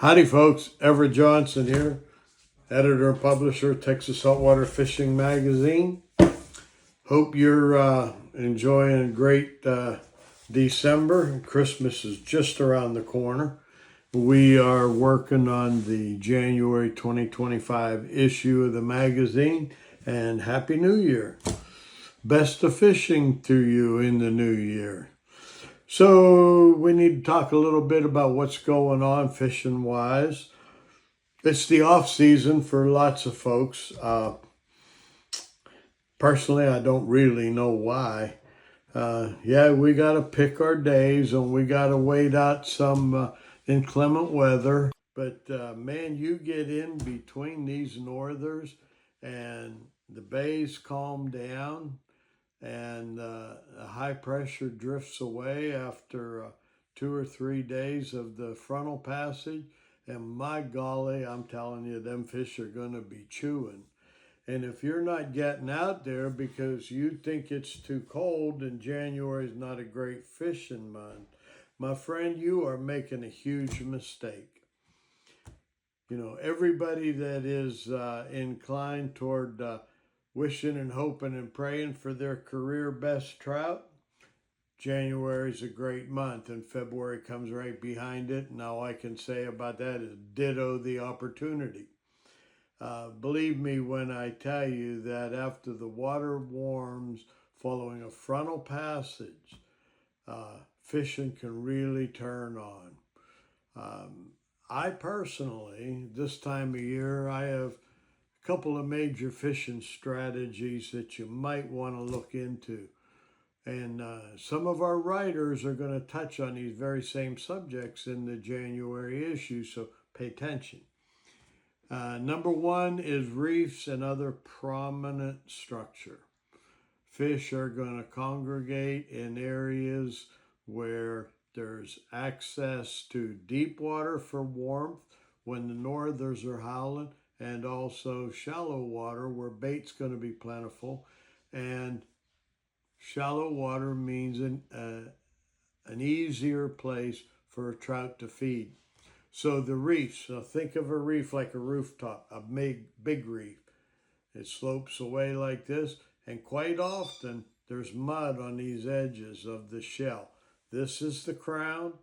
Howdy folks, Everett Johnson here, editor and publisher, Texas Saltwater Fishing Magazine. Hope you're enjoying a great December. Christmas is just around the corner. We are working on the January 2025 issue of the magazine, and Happy New Year. Best of fishing to you in the new year. So we need to talk a little bit about what's going on fishing wise. It's the off season for lots of folks. Personally, I don't really know why. We got to pick our days and we got to wait out some inclement weather. But man, you get in between these northers and the bays calm down and the high pressure drifts away after 2 or 3 days of the frontal passage. And my golly, I'm telling you, them fish are going to be chewing. And if you're not getting out there because you think it's too cold and January is not a great fishing month, my friend, you are making a huge mistake. You know, everybody that is inclined toward wishing and hoping and praying for their career best trout, January is a great month and February comes right behind it. And all I can say about that is ditto the opportunity. Believe me when I tell you that after the water warms following a frontal passage, fishing can really turn on. I personally, this time of year, I have couple of major fishing strategies that you might want to look into. And some of our writers are going to touch on these very same subjects in the January issue, so pay attention. Number one is reefs and other prominent structure. Fish are going to congregate in areas where there's access to deep water for warmth when the northers are howling, and also shallow water where bait's going to be plentiful. And shallow water means an easier place for a trout to feed. So the reefs, so think of a reef like a rooftop, a big reef. It slopes away like this, and quite often there's mud on these edges of the shell. This is the crown,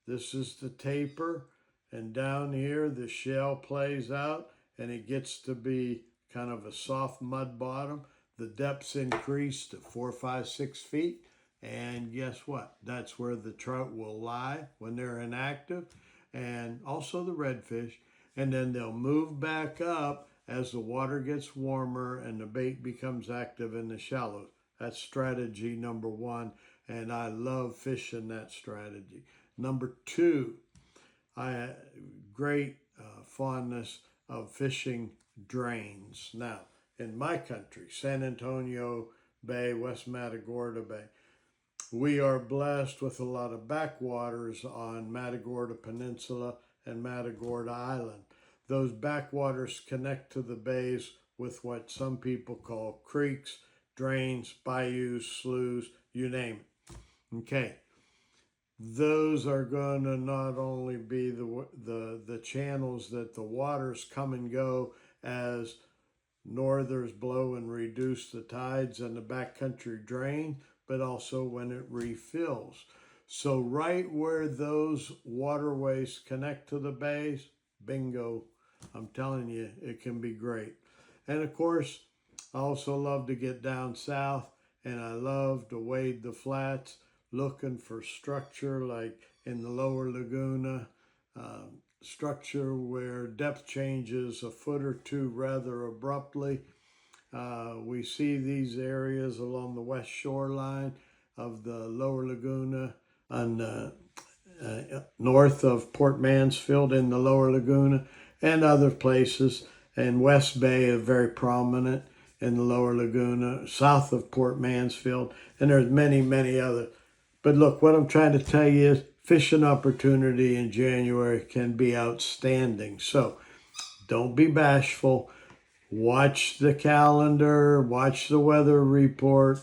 this is the taper, and down here the shell plays out and it gets to be kind of a soft mud bottom. The depths increase to 4, 5, 6 feet. And guess what? That's where the trout will lie when they're inactive, and also the redfish. And then they'll move back up as the water gets warmer and the bait becomes active in the shallows. That's strategy number one, and I love fishing that strategy. Number two, great fondness of fishing drains. Now, in my country, San Antonio Bay, West Matagorda Bay, we are blessed with a lot of backwaters on Matagorda Peninsula and Matagorda Island. Those backwaters connect to the bays with what some people call creeks, drains, bayous, sloughs, you name it. Okay. Those are going to not only be the channels that the waters come and go as northers blow and reduce the tides and the backcountry drain, but also when it refills. So right where those waterways connect to the bays, bingo, I'm telling you, it can be great. And of course, I also love to get down south, and I love to wade the flats, looking for structure like in the lower Laguna, structure where depth changes a foot or two rather abruptly. We see these areas along the west shoreline of the lower Laguna and north of Port Mansfield in the lower Laguna and other places. And West Bay is very prominent in the lower Laguna, south of Port Mansfield, and there's many, many others. But look, what I'm trying to tell you is fishing opportunity in January can be outstanding. So don't be bashful. Watch the calendar, watch the weather report,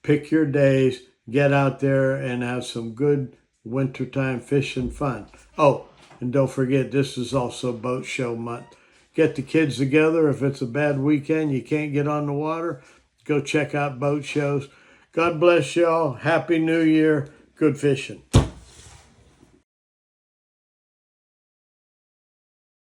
pick your days, get out there and have some good wintertime fishing fun. Oh, And don't forget, this is also boat show month. Get the kids together. If it's a bad weekend, you can't get on the water, go check out boat shows. God bless y'all. Happy New Year. Good fishing.